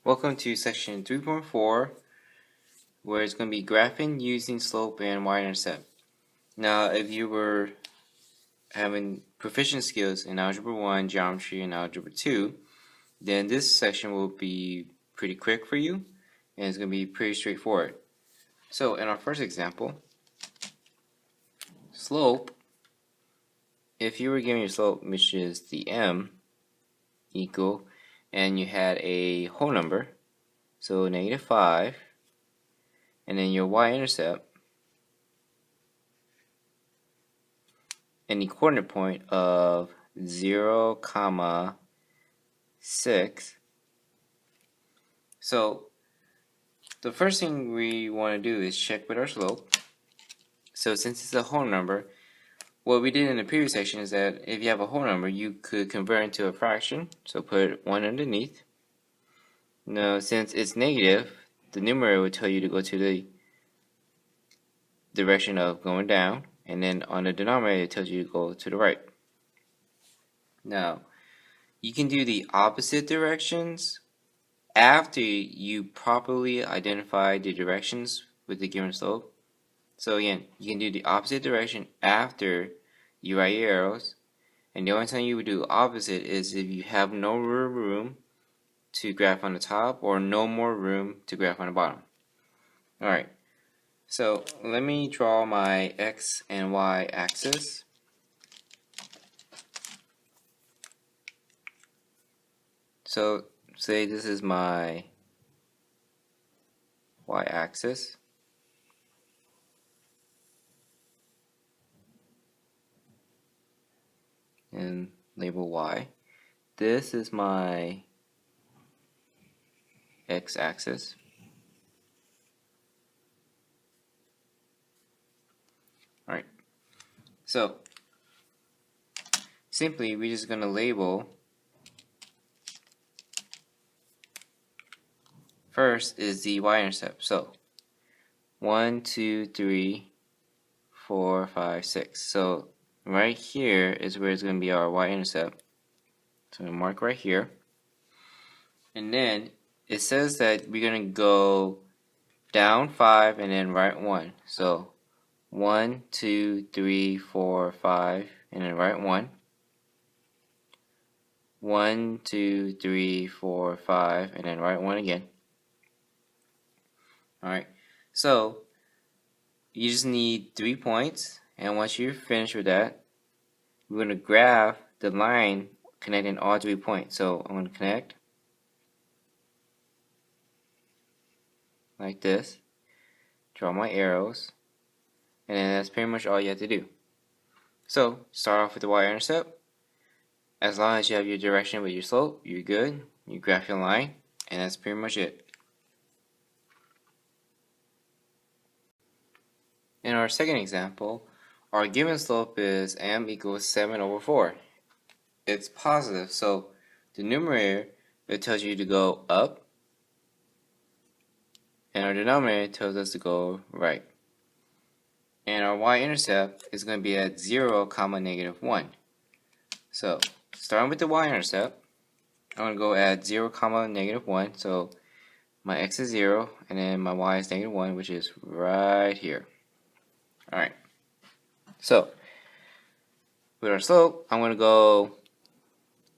Welcome to section 3.4, where it's going to be graphing using slope and y-intercept. Now, if you were having proficient skills in Algebra 1, Geometry, and Algebra 2, then this section will be pretty quick for you, and it's going to be pretty straightforward. So, in our first example, slope, if you were given your slope, which is the m, equal, and you had a whole number, so -5, and then your y-intercept, and the coordinate point of 0, 6. So the first thing we want to do is check with our slope. So since it's a whole number, what we did in the previous section is that if you have a whole number, you could convert it into a fraction. So put 1 underneath. Now since it's negative, the numerator will tell you to go to the direction of going down, and then on the denominator it tells you to go to the right. Now you can do the opposite directions after you properly identify the directions with the given slope. So again, you can do the opposite direction after you write your arrows, and the only time you would do opposite is if you have no room to graph on the top or no more room to graph on the bottom. Alright, so let me draw my x and y axis. So say this is my y-axis, and label y. This is my x-axis. Alright, so simply we're just going to label. First is the y-intercept. So 1, 2, 3, 4, 5, 6. So right here is where it's going to be our y-intercept. So I'm going to mark right here. And then it says that we're going to go down 5 and then right 1. So 1, 2, 3, 4, 5, and then right 1. 1, 2, 3, 4, 5, and then right 1 again. Alright, so you just need 3 points, and once you're finished with that, we're going to graph the line connecting all 3 points. So I'm going to connect like this, draw my arrows, and then that's pretty much all you have to do. So start off with the y-intercept. As long as you have your direction with your slope, you're good. You graph your line, and that's pretty much it. In our second example, our given slope is m equals 7 over 4. It's positive, so the numerator, it tells you to go up, and our denominator tells us to go right. And our y-intercept is going to be at 0, -1. So starting with the y-intercept, I'm going to go at 0, -1. So my x is 0, and then my y is -1, which is right here. Alright, so with our slope, I'm going to go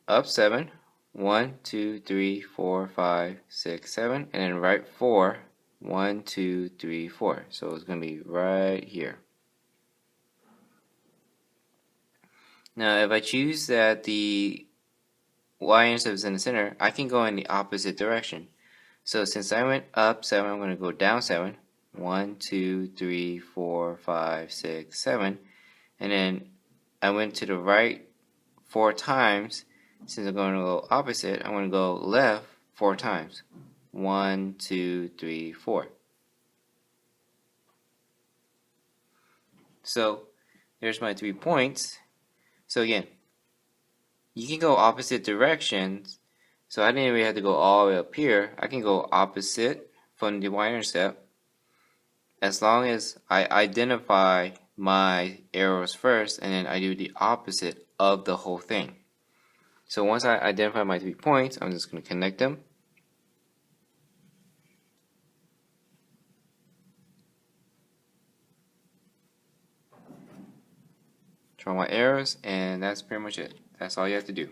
up 7, 1, 2, 3, 4, 5, 6, 7, and then right 4, 1, 2, 3, 4. So it's going to be right here. Now if I choose that the y-intercept is in the center, I can go in the opposite direction. So since I went up 7, I'm going to go down 7. 1, 2, 3, 4, 5, 6, 7, and then I went to the right 4 times. Since I'm going to go opposite, I'm going to go left 4 times. 1, 2, 3, 4. So there's my 3 points. So again, you can go opposite directions. So I didn't really have to go all the way up here. I can go opposite from the y-intercept, as long as I identify my arrows first and then I do the opposite of the whole thing. So once I identify my 3 points, I'm just going to connect them. draw my arrows, and that's pretty much it. That's all you have to do.